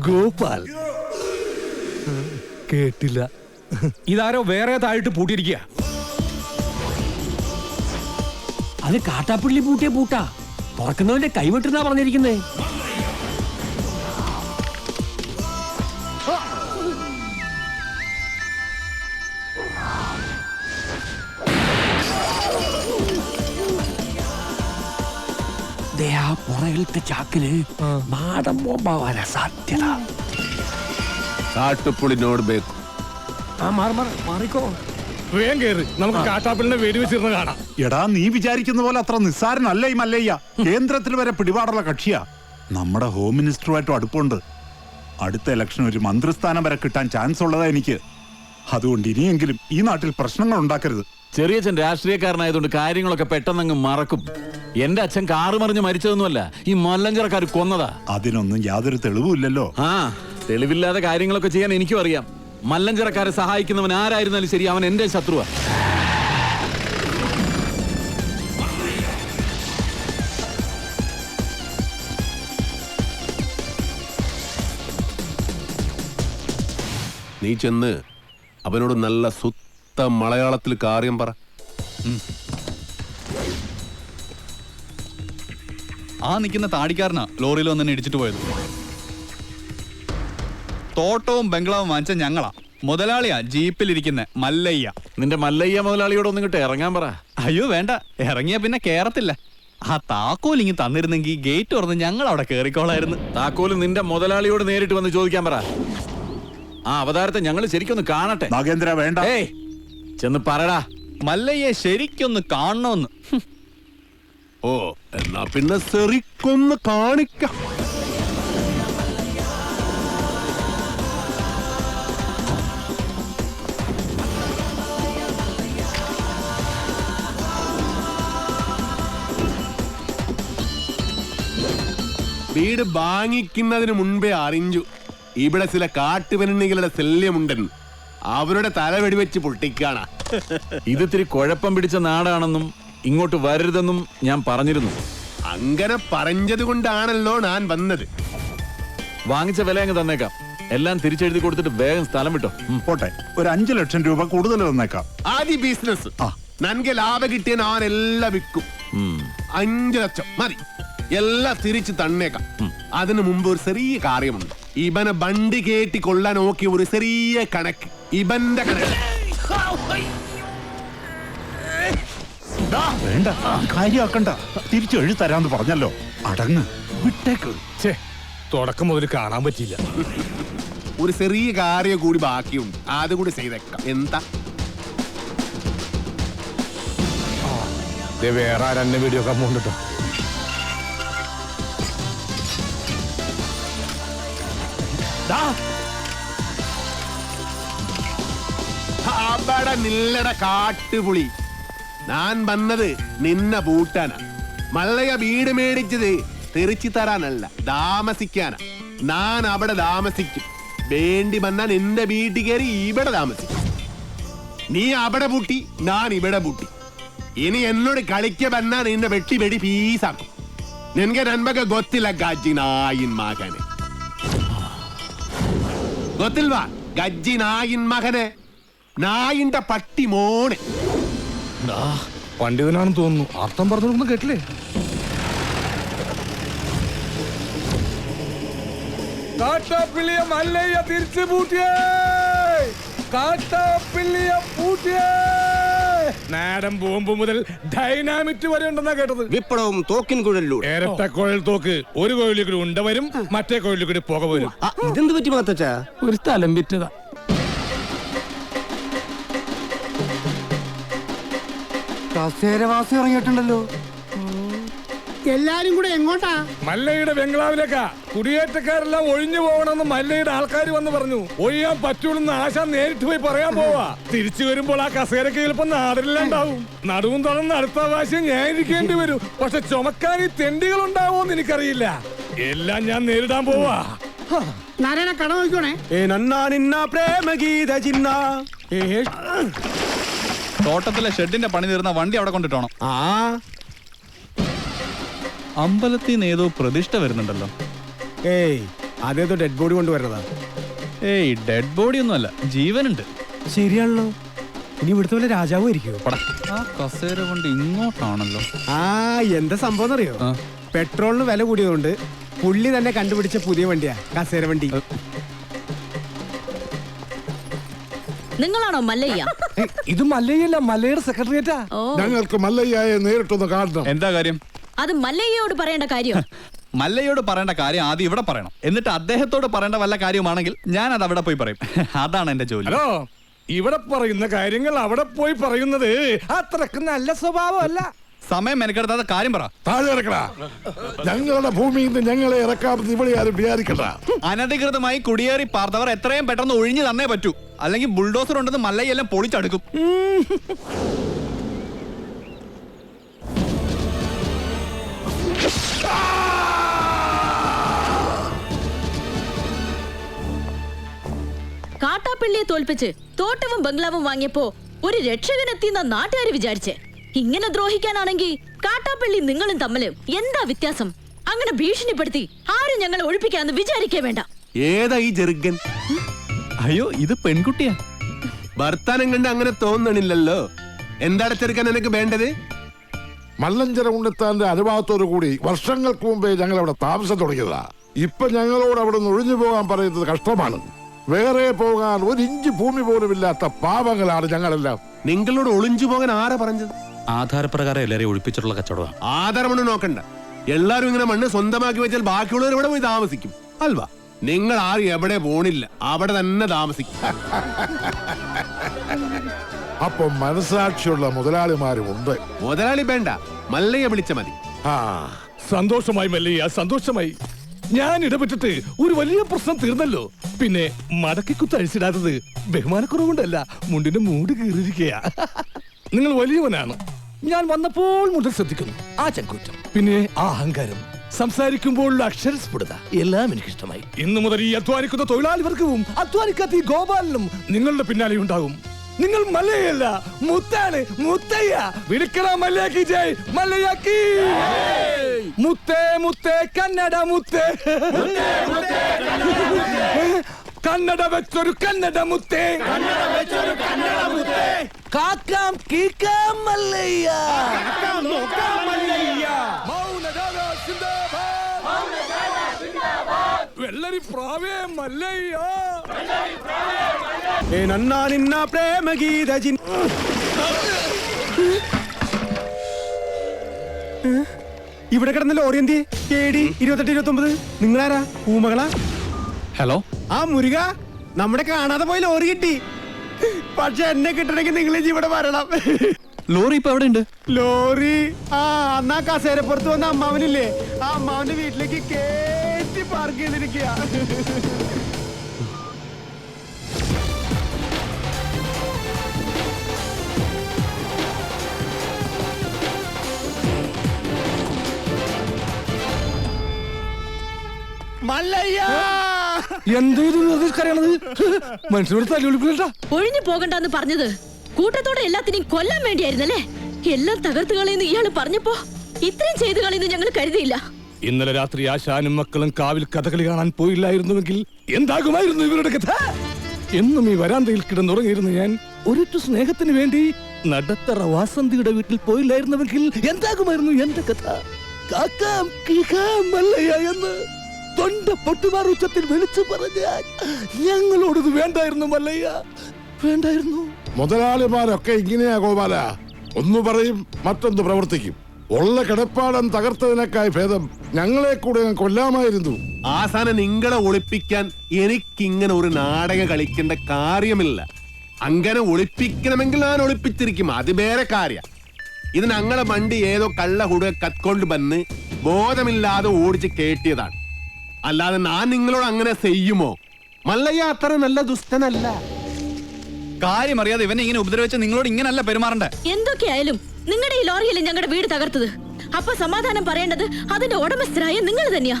ഗോപാൽ കേട്ടില്ല. ഇതാരോ വേറെ താഴിട്ട് പൂട്ടിയിരിക്കുക. അത് കാട്ടാപ്പിള്ളി പൂട്ടിയ പൂട്ടാ. തുറക്കുന്നവന്റെ കൈവിട്ടെന്നാ പറഞ്ഞിരിക്കുന്നേ. ആ പുറകിലത്തെ ചാക്കില് നാടൻ ബോംബാവാനാ സാധ്യത. കാട്ടുപുളിനോട് ബേക്കും. മാറിക്കോ. വേഗം കേറ്, നമുക്ക് കാട്ടാപ്പിളിനെ വെടിവെച്ചിരുന്ന് കാണാം. എടാ, നീ വിചാരിക്കുന്ന പോലെ അത്ര നിസ്സാരനല്ല ഈ മല്ലയ്യ. കേന്ദ്രത്തിൽ വരെ പിടിപാടുള്ള കക്ഷിയാ. നമ്മുടെ ഹോം മിനിസ്റ്ററുമായിട്ടും അടുപ്പുണ്ട്. അടുത്ത ഇലക്ഷൻ ഒരു മന്ത്രിസ്ഥാനം വരെ കിട്ടാൻ ചാൻസ് ഉള്ളതാ എനിക്ക്. അതുകൊണ്ട് ഇനിയെങ്കിലും ഈ നാട്ടിൽ പ്രശ്നങ്ങൾ ഉണ്ടാക്കരുത്. ചെറിയച്ഛൻ രാഷ്ട്രീയക്കാരനായതുകൊണ്ട് കാര്യങ്ങളൊക്കെ പെട്ടെന്നങ്ങ് മറക്കും. എന്റെ അച്ഛൻ കാറ് മറിഞ്ഞ് മരിച്ചതൊന്നുമല്ല, ഈ മല്ലഞ്ചരക്കാർ കൊന്നതാ. അതിനൊന്നും യാതൊരു തെളിവുമില്ലല്ലോ. ആ, തെളിവില്ലാതെ കാര്യങ്ങളൊക്കെ ചെയ്യാൻ എനിക്കും അറിയാം. മല്ലഞ്ചരക്കാരെ സഹായിക്കുന്നവൻ ആരായിരുന്നാലും ശരി, അവൻ എന്റെ ശത്രുവാ. നീ ചെന്ന് അവനോട് നല്ല സുത്ത മലയാളത്തിൽ കാര്യം പറ. ആ നിൽക്കുന്ന താടിക്കാരനാ ലോറിയിൽ വന്നെ ഇടിച്ചിട്ട് പോയത്. തോട്ടവും ബംഗ്ലാവും വാങ്ങിച്ച ഞങ്ങളാ. മുതലാളിയാ ജീപ്പിലിരിക്കുന്ന മല്ലയ്യ. നിന്റെ മല്ലയ്യ മുതലാളിയോട് ഒന്നും കിട്ടെ ഇറങ്ങാൻ പറ. അയ്യോ വേണ്ട, ഇറങ്ങിയ പിന്നെ കേറത്തില്ല. ആ താക്കോൽ ഇങ്ങ് തന്നിരുന്നെങ്കിൽ ഗേറ്റ് തുറന്ന് ഞങ്ങൾ അവിടെ കേറിക്കോളായിരുന്നു. താക്കോല് നിന്റെ മുതലാളിയോട് നേരിട്ട് വന്ന് ചോദിക്കാൻ പറ. ആ അവതാരത്തെ ഞങ്ങൾ ശരിക്കൊന്ന് കാണട്ടെ. നാഗേന്ദ്ര വേണ്ട. ഏയ്, ചെന്ന് പറടാ. മല്ലയ്യെ ശരിക്കൊന്ന് കാണണമെന്ന്. ഓ, എന്നാ പിന്നെ ശരിക്കൊന്ന് കാണിക്കാം. വീട് വാങ്ങിക്കുന്നതിന് മുൻപേ അറിഞ്ഞു ഇവിടെ ചില കാട്ടുപെണ്ണികളുടെ ശല്യമുണ്ടെന്ന്. അവരുടെ തല വെടിവെച്ച് പൊട്ടിക്കാണ. ഇതിത്തിരി കുഴപ്പം പിടിച്ച നാടാണെന്നും ഇങ്ങോട്ട് വരരുതെന്നും ഞാൻ പറഞ്ഞിരുന്നു. അങ്ങനെ പറഞ്ഞത് കൊണ്ടാണല്ലോ ഞാൻ വന്നത്. വാങ്ങിച്ച വില അങ്ങ് തന്നേക്കാം. എല്ലാം തിരിച്ചെഴുതി കൊടുത്തിട്ട് വേഗം സ്ഥലം വിട്ടോ. പോട്ടെ, ഒരു 5 ലക്ഷം രൂപ കൂടുതൽ തന്നേക്കാം. ആദ്യ ബിസിനസ് നൻകെ ലാഭം കിട്ടിയ ഞാൻ എല്ലാം വിൽക്കും. 5 ലക്ഷം മതി, എല്ലാം തിരിച്ച് തന്നേക്കാം. അതിനു മുമ്പ് ഒരു ചെറിയ കാര്യമുണ്ട്. ഇവനെ വണ്ടി കേട്ടി കൊള്ളാൻ നോക്കിയ ഒരു ചെറിയ കണക്ക്. ഇവന്റെ കണക്ക് വേണ്ട, കാര്യമാക്കണ്ട. തിരിച്ചു എഴുതി തരാന്ന് പറഞ്ഞല്ലോ. അടങ്ങ്, വിട്ടേക്ക്. തുടക്കം മുതൽ കാണാൻ പറ്റിയില്ല. ഒരു ചെറിയ കാര്യം കൂടി ബാക്കിയുണ്ട്, അതുകൂടി ചെയ്തേക്കാം. എന്താ? വേറെ ആരെന്നെ വീഡിയോ ഒക്കെ പോകണ്ടോ? അവിടെ നില്ലട കാട്ടുപുളി. ഞാൻ വന്നത് നിന്നെ പൂട്ടാനാ. മല്ലയ വീട് മേടിച്ചത് തെറിച്ചു തരാനല്ല, താമസിക്കാനാ. ഞാൻ അവിടെ താമസിക്കും. വേണ്ടി വന്നാൽ നിന്റെ വീട്ടിൽ കയറി ഇവിടെ താമസിക്കും. നീ അവിടെ പൂട്ടി, ഞാൻ ഇവിടെ പൂട്ടി. ഇനി എന്നോട് കളിക്ക വന്നാ നിന്നെ വെട്ടി വെടി പീസാക്കും. നിനക്ക് നന്മക്ക് ಗೊತ್ತಿಲ್ಲ ಗಜ್ಜಿ ನಾಯಿನ ಮಗನೆ. ಗೊತ್ತಿಲ್ವಾ ಗಜ್ಜಿ ನಾಯಿನ മകനെ? നായിന്റെ പട്ടി മോനെ. പണ്ഡിതനാണെന്ന് തോന്നുന്നു. അർത്ഥം പറഞ്ഞൊന്നും കേട്ടില്ലേ? കാട്ടാപ്പിള്ളിയെ മല്ലയ്യ തിരിച്ചു പൂട്ടിയേ. കാട്ടാപ്പിള്ളിയെ പൂട്ടിയേ. നാടൻ ബോംബ് മുതൽ ഡൈനാമിറ്റ് വരെ ഉണ്ടെന്നാ കേട്ടത്. വിപ്ലവം തോക്കിൻ കുഴലിലൂടെ. ഇരട്ട കുഴൽ തോക്ക്. ഒരു കുഴലിൽ കൂടി ഉണ്ട വരും, മറ്റേ കുഴലിൽ കൂടി പുക വരും. ഇതെന്ത് പറ്റി മാത്തച്ചാ? ഒരു സ്ഥലം വിറ്റതാ. കസേരവാസി ഇറങ്ങിയിട്ടുണ്ടല്ലോ. എല്ലാരും കൂടെ എങ്ങോട്ടാ? മല്ലയുടെ ബംഗ്ലാവിലേക്കാ. കുടിയേറ്റക്കാരെല്ലാം ഒഴിഞ്ഞു പോകണമെന്ന് മല്ലയുടെ ആൾക്കാർ വന്ന് പറഞ്ഞു. ഒഴിയാൻ പറ്റൂലെന്ന് ആശ നേരിട്ട് പോയി പറയാൻ പോവാ. തിരിച്ചു വരുമ്പോൾ ആ കസേരക്ക് ചിലപ്പോ നാടില്ലാണ്ടാവും. നടുവും തുറന്ന് അടുത്ത പ്രാവശ്യം ഞാൻ ഇരിക്കേണ്ടി വരും. പക്ഷെ ചുമക്കാൻ ഈ തെണ്ടികൾ ഉണ്ടാവോന്ന് എനിക്കറിയില്ല. എല്ലാം ഞാൻ നേരിടാൻ പോവാ. നാരായണ കട നോക്കണേ. തോട്ടത്തിലെ ഷെഡിന്റെ പണി തീർന്ന വണ്ടി അവിടെ കൊണ്ടിട്ടോണം. അമ്പലത്തിൽ നിന്ന് ഏതോ പ്രതിഷ്ഠ വരുന്നുണ്ടല്ലോ. ഏയ്, അതേതോ ഡെഡ് ബോഡി കൊണ്ടുവരുന്നതാ. ഏയ് ഡെഡ് ബോഡി ഒന്നുമല്ല, ജീവനുണ്ട്. ശരിയാണല്ലോ. ഇനി ഇവിടുത്തെ പോലെ രാജാവും ഇരിക്കുവോ? ആ കസേര കൊണ്ട് ഇങ്ങോട്ടാണല്ലോ. ആ എന്താ സംഭവം എന്നറിയോ? ആ. പെട്രോളിന് വില കൂടിയതുകൊണ്ട് പുള്ളി തന്നെ കണ്ടുപിടിച്ച പുതിയ വണ്ടിയാ കസേര വണ്ടി. നിങ്ങളാണോ മല്ലയ്യ? ഇത് മല്ലയല്ല, മല്ലയുടെ സെക്രട്ടറിയേറ്റാ. ഓ, ഞങ്ങൾക്ക് മല്ലയ്യയെ നേരിട്ടൊന്ന് കാണണം. എന്താ കാര്യം? അത് മല്ലയ്യയോട് പറയേണ്ട കാര്യം. മല്ലയോട് പറയേണ്ട കാര്യം ആദ്യം ഇവിടെ പറയണം, എന്നിട്ട് അദ്ദേഹത്തോട് പറയേണ്ട വല്ല കാര്യമാണെങ്കിൽ ഞാൻ അത് അവിടെ പോയി പറയും. അതാണ് എന്റെ ജോലി. ഹലോ, ഇവിടെ പറയുന്ന കാര്യങ്ങൾ അവിടെ പോയി പറയുന്നത് അത്രക്ക് നല്ല സ്വഭാവമല്ല. സമയം മെനക്കെടുത്താത്ത കാര്യം പറ. താഴെ ഇറക്കടാ. ഞങ്ങളുടെ ഭൂമിയിൽ നിന്ന് ഞങ്ങളെ ഇറക്കാമെന്ന് ഇവിടെ ആരും വിചാരിക്കണ്ട. അനധികൃതമായി കുടിയേറി പാർത്തവർ എത്രയും പെട്ടെന്ന് ഒഴിഞ്ഞു തന്നേ പറ്റൂ, അല്ലെങ്കിൽ ബുൾഡോസർ ഉണ്ടെന്ന് മല്ലയെല്ലാം പൊളിച്ചടുക്കും. കാട്ടാപ്പിള്ളിയെ തോൽപ്പിച്ച് തോട്ടവും ബംഗ്ലാവും വാങ്ങിയപ്പോ ഒരു രക്ഷകനെത്തിയെന്ന നാട്ടുകാര് വിചാരിച്ചേ. ഇങ്ങനെ ദ്രോഹിക്കാനാണെങ്കിൽ കാട്ടാപ്പിള്ളി നിങ്ങളും തമ്മില് എന്താ വ്യത്യാസം? അങ്ങനെ ഭീഷണിപ്പെടുത്തി ആരും ഞങ്ങളെ ഒഴിപ്പിക്കാന്ന് വിചാരിക്കേ വേണ്ട. ഏതാ ഈ ജെറുഗൻ? അയ്യോ, ഇത് പെൺകുട്ടിയാ. ഭർത്താനം കണ്ട് അങ്ങനെ തോന്നണില്ലല്ലോ. എന്താണ് ചെറുക്കൻ എനിക്ക് വേണ്ടത്? മല്ലഞ്ചര ഉണ്ണിത്താന്റെ അനുഭവത്തോടു കൂടി വർഷങ്ങൾക്ക് മുമ്പേ ഞങ്ങൾ അവിടെ താമസം തുടങ്ങിയതാ. ഇപ്പൊ ഞങ്ങളോട് അവിടെ നിന്ന് ഒഴിഞ്ഞു പോകാൻ പറയുന്നത് കഷ്ടമാണ്. വേറെ പോകാൻ ഒരു ഇഞ്ച് ഭൂമി പോലും ഇല്ലാത്ത പാവങ്ങളാണ് ഞങ്ങളെല്ലാം. നിങ്ങളോട് ഒളിഞ്ചു പോകാൻ ആരാ പറഞ്ഞത്? ആധാരപ്രകാരം എല്ലാരെയും ഒഴിപ്പിച്ചിട്ടുള്ള കച്ചവടമാണ്. ആധാരമണ്ണ് നോക്കണ്ട. എല്ലാരും ഇങ്ങനെ മണ്ണ് സ്വന്തമാക്കി വെച്ചാൽ ബാക്കിയുള്ളവർ ഇവിടെ പോയി താമസിക്കും അൽവാ. നിങ്ങൾ ആരും എവിടെ പോണില്ല, അവിടെ തന്നെ താമസിക്കും. അപ്പൊ മനസാക്ഷിയുള്ള മുതലാളിമാരും ഉണ്ട്. മുതലാളി വേണ്ട, മല്ലയെ വിളിച്ച മതി. ആ സന്തോഷമായി മല്ലയ്യ, സന്തോഷമായി. ഞാൻ ഇടപെട്ടിട്ട് ഒരു വലിയ പ്രശ്നം തീർന്നല്ലോ. പിന്നെ മടക്കിക്കുത്ത് അഴിച്ചിടാത്തത് ബഹുമാനക്കുറവുകൊണ്ടല്ല, മുണ്ടിന്റെ മൂട് കീറിയിരിക്കയാ. നിങ്ങൾ വലിയവനാണ്. ഞാൻ വന്നപ്പോൾ മുതൽ ശ്രദ്ധിക്കുന്നു ആ ചങ്കൂറ്റം, പിന്നെ ആ അഹങ്കാരം, സംസാരിക്കുമ്പോഴുള്ള അക്ഷരസ്ഫുടത എല്ലാം എനിക്കിഷ്ടമായി. ഇന്നു മുതൽ ഈ അധ്വാനിക്കുന്ന തൊഴിലാളി വർഗവും അധ്വാനിക്കാത്ത ഈ ഗോപാലനും നിങ്ങളുടെ പിന്നാലെ ഉണ്ടാകും. നിങ്ങൾ മല്ലയല്ല, മുത്താണ്, മുത്തയ്യ. വിളിക്കണ മല്ലയാക്കി ജയ്, മല്ലയാക്കി. മുത്തേ മുത്തേ കന്നഡ മുത്തേ, കന്നഡ വെച്ചൊരു കന്നഡ മുത്തേ, കാക്കാം കീക്കാം മല്ലയ്യ, മൗനഗാന സിന്ദാബാദ്, വെള്ളരി പ്രാവേ മല്ലയ്യ. നന്നാ നിന്ന പ്രേമ ഗീത ഇവിടെ കിടന്ന ലോറി എന്തി KD 2829. നിങ്ങളാരാ? ഊമകളാ? ഹലോ, ആ മുരുക, നമ്മുടെ കാണാതെ പോയി ലോറി കിട്ടി. പക്ഷെ എന്നെ കിട്ടണമെങ്കിൽ നിങ്ങൾ ഇവിടെ വരണം. ലോറി ഇപ്പൊ എവിടെ ഉണ്ട്? ലോറി അന്നാ കസേരപ്പുറത്ത് വന്ന അമ്മാവനില്ലേ, ആ അമ്മാവന്റെ വീട്ടിലേക്ക് കേറ്റി പാർക്ക് ചെയ്തിരിക്കുക. മല്ലയ്യ, എന്തോന്നത് മനുഷ്യനോട് തല്ലുവിളിക്കണ്ട. ഒഴിഞ്ഞു പോകണ്ടെന്ന് പറഞ്ഞത് കൂട്ടത്തോടെ എല്ലാത്തിനെയും കൊല്ലാൻ വേണ്ടിയായിരുന്നല്ലേ? എല്ലാം തകർത്ത് കളയുന്ന ഇയാള് പറഞ്ഞപ്പോ ഇത്രയും ചെയ്തു കളയുന്നു ഞങ്ങൾ കരുതിയില്ല. ഇന്നലെ രാത്രി ആശാനും മക്കളും കാവിൽ കഥകളി കാണാൻ പോയില്ലായിരുന്നുവെങ്കിൽ എന്താകുമായിരുന്നു ഇവരുടെ കഥ? എന്നും ഈ വരാന്തയിൽ കിടന്നുറങ്ങിയിരുന്നു ഞാൻ. ഒരൊറ്റ സ്നേഹത്തിന് വേണ്ടി നടത്തറ വാസന്തിയുടെ വീട്ടിൽ പോയില്ലായിരുന്നുവെങ്കിൽ എന്താകുമായിരുന്നു എന്റെ കഥ? കാക്കാം കീക്കാം മല്ലയ്യ എന്ന് തൊണ്ട പൊട്ടുമാർ ഉച്ചത്തിൽ വിളിച്ചു പറഞ്ഞാൽ ഞങ്ങളോടത് വേണ്ടായിരുന്നു മല്ലയ്യ, വേണ്ടായിരുന്നു. മുതലാളിമാരൊക്കെ ഇങ്ങനെയാ ഗോപാല. ഒന്ന് പറയും മറ്റൊന്ന് പ്രവർത്തിക്കും. ഉള്ള കിടപ്പാടം തകർത്തതിനേക്കായി ഭേദം ഞങ്ങളെ കൂടെ കൊല്ലാമായിരുന്നു. ആസാനം നിങ്ങളെ ഒളിപ്പിക്കാൻ എനിക്കിങ്ങനെ ഒരു നാടകം കളിക്കേണ്ട കാര്യമില്ല. അങ്ങനെ ഒളിപ്പിക്കണമെങ്കിൽ ഞാൻ ഒളിപ്പിച്ചിരിക്കും, അത് വേറെ കാര്യ. ഇത് ഞങ്ങളെ വണ്ടി ഏതോ കള്ള കൂടുക കത്കൊണ്ട് വന്ന് ബോധമില്ലാതെ ഓടിച്ച് കേട്ടിയതാണ്. അല്ലാതെ ഞാൻ നിങ്ങളോട് അങ്ങനെ ചെയ്യുമോ? മല്ലയ്യ അത്ര നല്ല ദുഷ്ടനല്ല. കാര്യം അറിയാതെ ഇവനെ ഇങ്ങനെ ഉപദ്രവിച്ച നിങ്ങളോട് ഇങ്ങനല്ല പെരുമാറണ്ടേ. എന്തൊക്കെയായാലും നിങ്ങളുടെ ഈ ലോറിയല്ലേ ഞങ്ങളുടെ വീട് തകർത്തത്. അപ്പൊ സമാധാനം പറയേണ്ടത് അതിന്റെ ഉടമസ്ഥരായ നിങ്ങൾ തന്നെയാ.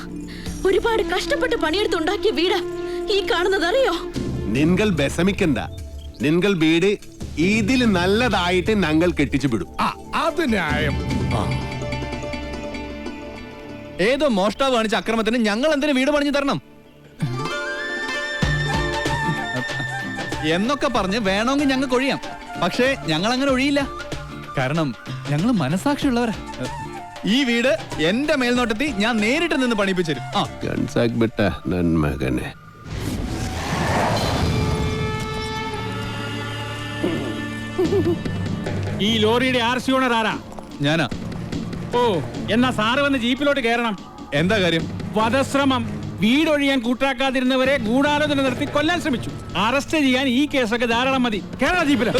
ഒരുപാട് കഷ്ടപ്പെട്ട് പണിയെടുത്തുണ്ടാക്കിയ വീടാ ഈ കാണുന്നത്, അറിയോ? നിങ്ങൾ വിഷമിക്കണ്ട. നിങ്ങൾ വീട് ഇതിൽ നല്ലതായിട്ട് ഞങ്ങൾ കെട്ടിച്ചു വിടും. അത് ന്യായം. ഏതോ മോഷ്ടാവ് കാണിച്ച അക്രമത്തിന് ഞങ്ങൾ എന്തിനു വീട് പണിഞ്ഞു തരണം? എന്നൊക്കെ പറഞ്ഞ് വേണമെങ്കിൽ ഞങ്ങൾക്ക് ഒഴിയാം. പക്ഷേ ഞങ്ങൾ അങ്ങനെ ഒഴിയില്ല. കാരണം ഞങ്ങൾ മനസാക്ഷിയുള്ളവരാ. ഈ വീട് എന്റെ മേൽനോട്ടത്തിൽ ഞാൻ നേരിട്ട് നിന്ന് പണിപ്പിച്ചു തരും. ആ ഗൺസാക് ബെട്ട നന്മകനെ. ഈ ലോറിയുടെ RC ഓണർ ആരാ? ഞാനാ. ഓ, എന്നാ സാറ് വന്ന് ജീപ്പിലോട്ട് കയറണം. എന്താ കാര്യം? വധശ്രമം. വീടൊഴിയാൻ കൂട്ടാക്കാതിരുന്നവരെ ഗൂഢാലോചന നടത്തി കൊല്ലാൻ ശ്രമിച്ചു. അറസ്റ്റ് ചെയ്യാൻ ഈ കേസൊക്കെ ധാരാളം മതി. കേരള ജീപ്പില്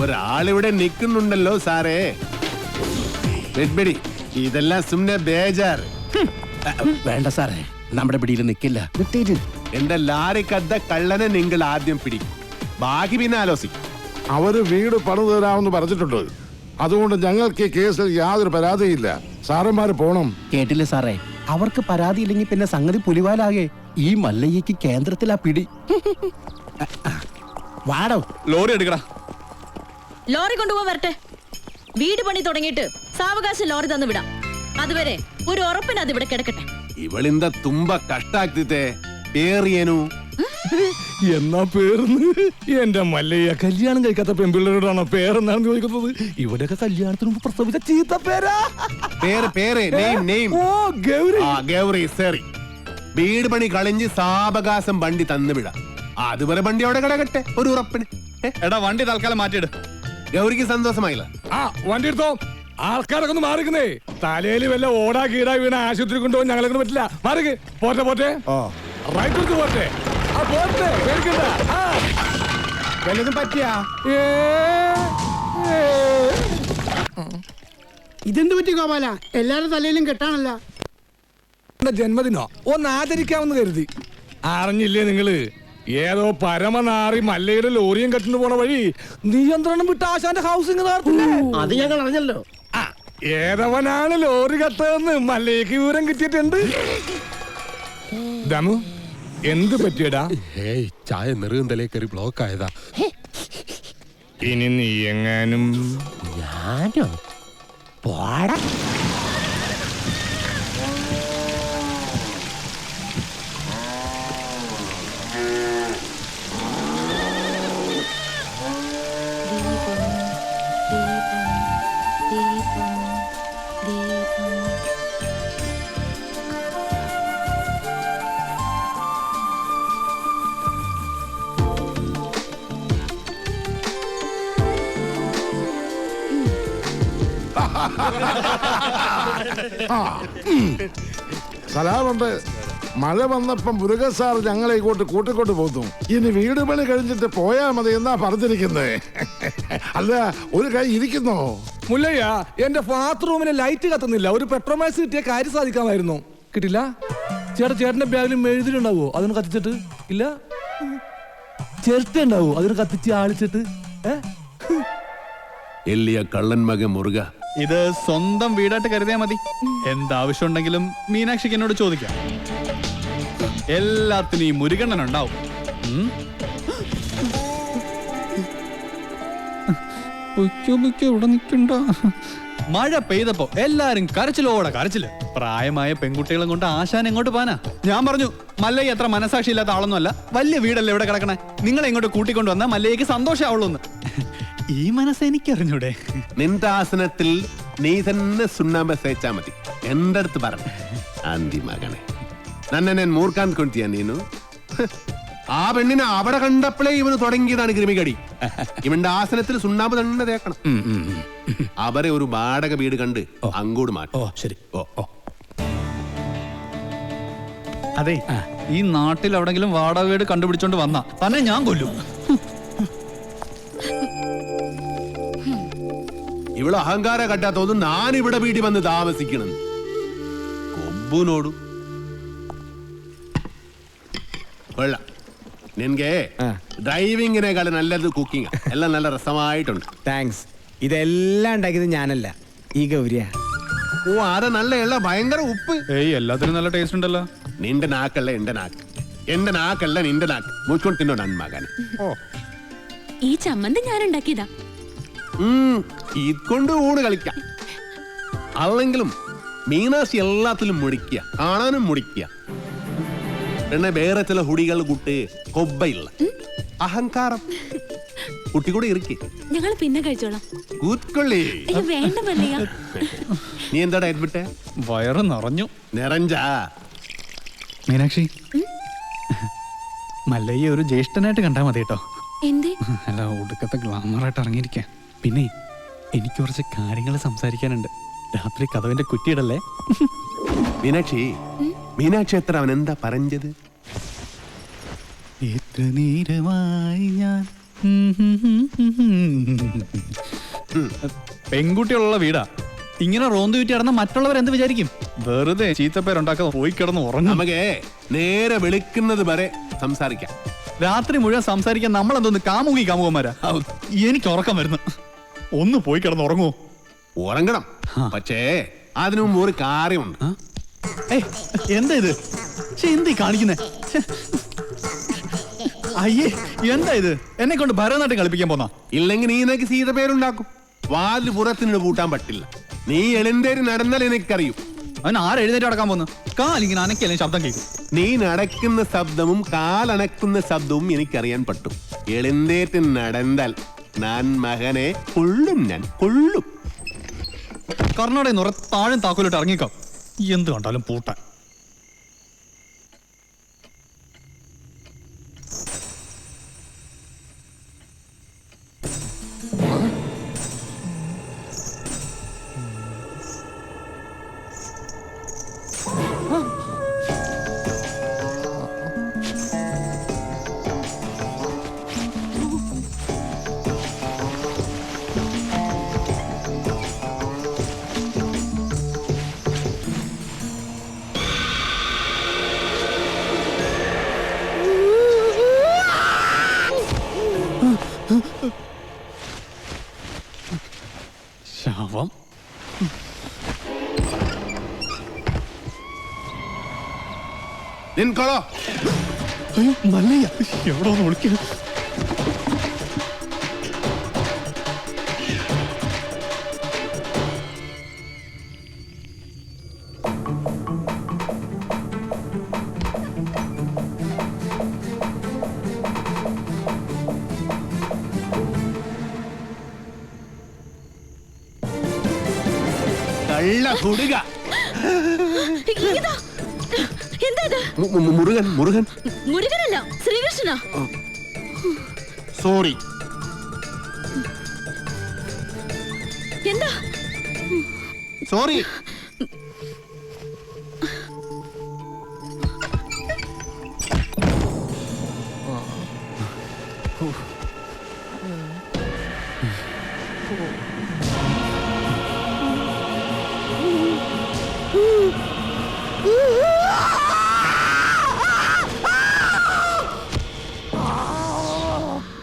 ഒരാളിവിടെ നിൽക്കുന്നുണ്ടല്ലോ സാറേ. വെഡ്ബെടി, ഇതെല്ലാം സുമ്നെ ബേജാർ. വേണ്ട സാറേ, നമ്മുടെ പിടിയിൽ നിൽക്കില്ല. എന്റെ ലാറിക്കദ്ദ കള്ളനെ നിങ്ങൾ ആദ്യം പിടിക്കും, ബാക്കി പിന്നെ ആലോചിക്കും. അവര് വീട് പണിതു തരാമെന്ന് പറഞ്ഞിട്ടുണ്ട്. അതുകൊണ്ട് ഞങ്ങൾക്ക് ഈ കേസിൽ യാതൊരു പരാതിയില്ല. സാറന്മാര് പോണം. കേട്ടില്ലേ സാറേ, അവർക്ക് പരാതിയില്ലെങ്കിൽ പിന്നെ സംഗതി പുലിവാലാകെ. ഈ മല്ലയ്യക്ക് കേന്ദ്രത്തിലാ പിടി. വാടോ. ലോറി എടുക്കടാ. ലോറി കൊണ്ടുപോകാൻ വരട്ടെ. വീട് പണി തുടങ്ങിയിട്ട് സാവകാശം ലോറി തന്നു വിടാം. അതുവരെ ഒരു ഉറപ്പിന് അത് ഇവിടെ കിടക്കട്ടെ. ഇവളിന്ത തുമ്പ കഷ്ടാക്തിത്തെ പേറിയനു. എന്നാ പേർന്ന് എന്റെ മല്ലയ്യ കല്യാണം കഴിക്കാത്ത പെൺപിള്ളേരോടാണോ പേരെന്നാണ് ചോദിക്കുന്നത്? ഇവിടെയൊക്കെ കല്യാണത്തിന് മുമ്പ് പ്രസവിച്ച ചീത്ത പേരാ. ഓ, ഗൗരി. ഗൗരി സേറി. വീട് പണി കളിഞ്ഞ് സാവകാശം വണ്ടി തന്നുവിടാം. അതുവരെ വണ്ടി അവിടെ കിടക്കട്ടെ ഒരു ഉറപ്പിന്. എടാ വണ്ടി തൽക്കാലം മാറ്റിയിട്. ഗൗരിക്ക് സന്തോഷമായില്ല. ആ, വണ്ടി എടുത്തോ. ആൾക്കാരൊക്കെ ഒന്ന് മാറിക്കുന്നേ. തലയില് വല്ല ഓടാ കീടാ വീണ ആശുപത്രി കൊണ്ടുപോകാൻ ഞങ്ങളെ കൊണ്ട് പറ്റില്ല. മാറിക്ക്. പോട്ടെ പോട്ടെ. റൈറ്റ് എടുത്ത് പോട്ടെ. ആ, പോട്ടെ. പേടിക്കണ്ട. വല്ലതും പറ്റിയാ? ഇതെന്ത് പറ്റി ഗോപാല? എല്ലാരുടെ തലയിലും കെട്ടാണല്ല. ജന്മദിനോ ഒന്ന് ആദരിക്കാമെന്ന് കരുതി. അറിഞ്ഞില്ലേ നിങ്ങള്? ഏതോ പരമനാറി മല്ലയുടെ ലോറിയും കെട്ടിന് പോണ വഴി നിയന്ത്രണം വിട്ട് ആശാന്റെ ഹൗസിംഗ് നടത്തില്ലേ? അത് ഞങ്ങൾ അറിഞ്ഞല്ലോ. ഏതവനാണ് ലോറി കെട്ടതെന്ന് മല്ലയ്ക്ക് വിവരം കിട്ടിയിട്ടുണ്ട്. ദമു, എന്ത് പറ്റിയടാ? ചായ നെറുകും തലേ കയറി ബ്ലോക്ക് ആയതാ. ഇനി നീ എങ്ങാനും ഞാനോ? പോടാ. സലാമുണ്ട്. മഴ വന്നപ്പം മുരുകൻ സാർ ഞങ്ങളെ ഇങ്ങോട്ട് കൂട്ടിക്കൊണ്ട് പോന്നു. ഇനി വീട് പണി കഴിഞ്ഞിട്ട് പോയാ മതി എന്നാ പറഞ്ഞിരിക്കുന്നത്. അല്ല, ഒരു കൈ ഇരിക്കുന്നോ? മുല്ലയ്യ, എന്റെ ബാത്റൂമിന് ലൈറ്റ് കത്തുന്നില്ല. ഒരു പെട്രോമാക്സ് കിട്ടിയ കാര്യം സാധിക്കാമായിരുന്നു. കിട്ടില്ല. ചേട്ടന്റെ ബാഗിൽ മെഴുതിലുണ്ടാവോ? അതിന് കത്തിച്ചിട്ട് ഇല്ല. ചിരട്ട ഉണ്ടാവോ? അതിന് കത്തിച്ച് ആളിച്ചിട്ട്. എല്ലിയ കള്ളൻ മകൻ മുറുക. ഇത് സ്വന്തം വീടായിട്ട് കരുതിയാ മതി. എന്താവശ്യം ഉണ്ടെങ്കിലും മീനാക്ഷിക്ക് എന്നോട് ചോദിക്കാം. എല്ലാത്തിനും ഈ മുരുകണ്ണൻ ഉണ്ടാവും. ഇവിടെ നിൽക്കണ്ട. മഴ പെയ്തപ്പോ എല്ലാരും കരച്ചിലോടെ കരച്ചില്. പ്രായമായ പെൺകുട്ടികളും കൊണ്ട് ആശാൻ എങ്ങോട്ട് പോനാ? ഞാൻ പറഞ്ഞു മല്ലയ്യ അത്ര മനസാക്ഷി ഇല്ലാത്ത ആളൊന്നുമല്ല. വലിയ വീടല്ലേ ഇവിടെ കിടക്കണേ. നിങ്ങളെ ഇങ്ങോട്ട് കൂട്ടിക്കൊണ്ട് വന്നാൽ മല്ലയ്യക്ക് സന്തോഷമാവുള്ളൂന്ന്. ഈ മനസ്സ് എനിക്കറിഞ്ഞൂടെ? നിന്റെ ആസനത്തിൽ നീ തന്നെ സുണ്ണാമ്പ തേച്ചാ മതി. എന്റെ അടുത്ത് പറഞ്ഞു ആന്തി മകനെ, നന്നെ ഞാൻ മൂർക്കാൻ കൊണ്ടിയാ നീനു. ആ പെണ്ണിനെ അവിടെ കണ്ടപ്പോഴേ ഇവന് തുടങ്ങിയതാണ് ക്രിമികടി. ഇവന്റെ ആസനത്തിൽ സുണ്ണാമ്പ് തന്നെ തേക്കണം. അവരെ ഒരു വാടക വീട് കണ്ട് അങ്ങോട്ട് മാറ്റും. ശരി. അതെ, ഈ നാട്ടിൽ എവിടെങ്കിലും വാടക വീട് കണ്ടുപിടിച്ചോണ്ട് വന്നാ തന്നെ ഞാൻ കൊല്ലും. ഇവിടെ അഹങ്കാര കട്ടാത്തോന്നും ഞാൻ ഇവിടെ വീട്ടിൽ വന്ന് താമസിക്കണം. കൊമ്പുനോടും കൊള്ളാം. നിനക്ക് ഡ്രൈവിങ്ങിനേക്കാൾ നല്ലത് കുക്കിംഗ്. എല്ലാം നല്ല രസമായിട്ടുണ്ട്. താങ്ക്സ്. ഇതെല്ലാം ഉണ്ടാക്കിയത് ഞാനല്ല, ഈ ഗൗരിയാ. ഓ, അത് നല്ല എല്ലാം ഭയങ്കര ഉപ്പ്. ഏയ്, എല്ലാത്തിനും നല്ല ടേസ്റ്റ് ഉണ്ടല്ലോ. നിന്റെ നാക്കല്ല എന്റെ നാക്ക്, എന്റെ നാക്കല്ല നിന്റെ നാക്ക്. മുച്ചുകൊണ്ട് തിന്നോ നന്മകനെ. ഈ ചമ്മന്തി ഞാൻ ഉണ്ടാക്കിയതാ. ഇതുകൊണ്ട് ഊണ് കളിക്കാം. അല്ലെങ്കിലും മീനാശി എല്ലാത്തിലും മുടിക്കുക, കാണാനും മുടിക്കുക. പിന്നെ വേറെ ചില ഹുടികൾ കൂട്ട് കൊബ്ബയില്ല അഹങ്കാരം കുട്ടി കൂടെ ഇരിക്കേ ഞങ്ങൾ പിന്നെ കഴിച്ചോളാം. കൂത്തൊള്ളി. വേണ്ട മല്ലയ്യ. നീ എന്താടാ എഡ്മിട്ടെ? വയറ് നിറഞ്ഞു. നിറഞ്ചാ? മീനാക്ഷി, മല്ലയ്യ ഒരു ജ്യേഷ്ഠനായിട്ട് കണ്ടാ മതി കേട്ടോ. എന്തേ? അല്ല, ഒടുക്കത്തെ ഗ്ലാമറായിട്ട് ഇറങ്ങിയിരിക്കാൻ. പിന്നെ എനിക്ക് കുറച്ച് കാര്യങ്ങൾ സംസാരിക്കാനുണ്ട്. രാത്രി കഥവിന്റെ കുറ്റിയിടല്ലേ? മീനാക്ഷി, മീനാക്ഷി എത്ര അവൻ എന്താ പറഞ്ഞത്? എത്ര നേരമായി ഞാൻ പെൺകുട്ടികളുള്ള വീടാ. ഇങ്ങനെ റോന്തു ചുറ്റി നടന്ന മറ്റുള്ളവർ എന്ത് വിചാരിക്കും? വെറുതെ ചീത്തപ്പേരുണ്ടാക്കാതെ പോയി കിടന്ന് ഉറങ്ങും. നമുക്ക് നേരെ വെളുക്കുന്നത് വരെ സംസാരിക്കാം. രാത്രി മുഴുവൻ സംസാരിക്കാൻ നമ്മൾ എന്തോന്ന് കാമുകന്മാരാ? എനിക്ക് ഉറക്കം വരുന്നു. ഒന്ന് പോയി കിടന്ന് ഉറങ്ങുമോ? ഉറങ്ങണം, പക്ഷേ അതിനു മുമ്പ് ഒരു കാര്യമുണ്ട്. എന്താ ഇത്? എന്തീ കാണിക്കുന്നേ? അയ്യേ, എന്താ ഇത്? എന്നെ കൊണ്ട് ഭരതനാട്യം കളിപ്പിക്കാൻ പോന്നാ? ഇല്ലെങ്കിൽ നീ നിനക്ക് സീത പേരുണ്ടാക്കും. വാല് പുറത്തിന് പൂട്ടാൻ പറ്റില്ല. നീ എഴുന്നേര് നടന്നാൽ എനിക്കറിയും. അവൻ ആരെഴുന്നേറ്റ് നടക്കാൻ പോന്നു? കാലിങ്ങനെ അനക്കല്ലേ ശബ്ദം കേൾക്കും. നീ നടക്കുന്ന ശബ്ദവും കാലണക്കുന്ന ശബ്ദവും എനിക്കറിയാൻ പറ്റും. എഴുന്നേറ്റ് നടന്നാൽ ഞാൻ മകനെ കൊള്ളും, ഞാൻ കൊള്ളും. കർണാടക നിറ താഴെ താക്കോലിട്ട് ഇറങ്ങിക്കോ. എന്ത് കണ്ടാലും പൂട്ടാൻ. ശവം. നിൻകൊളോ മല്ലയ്യ എവിടെ ഒന്ന് വിളിക്കുന്നു? കള്ള കൊടുക. എന്താ ഇത്? മുരുകൻ, മുരുകൻ. മുരുകനല്ല, ശ്രീകൃഷ്ണനാ. സോറി. എന്താ? സോറി. ഓ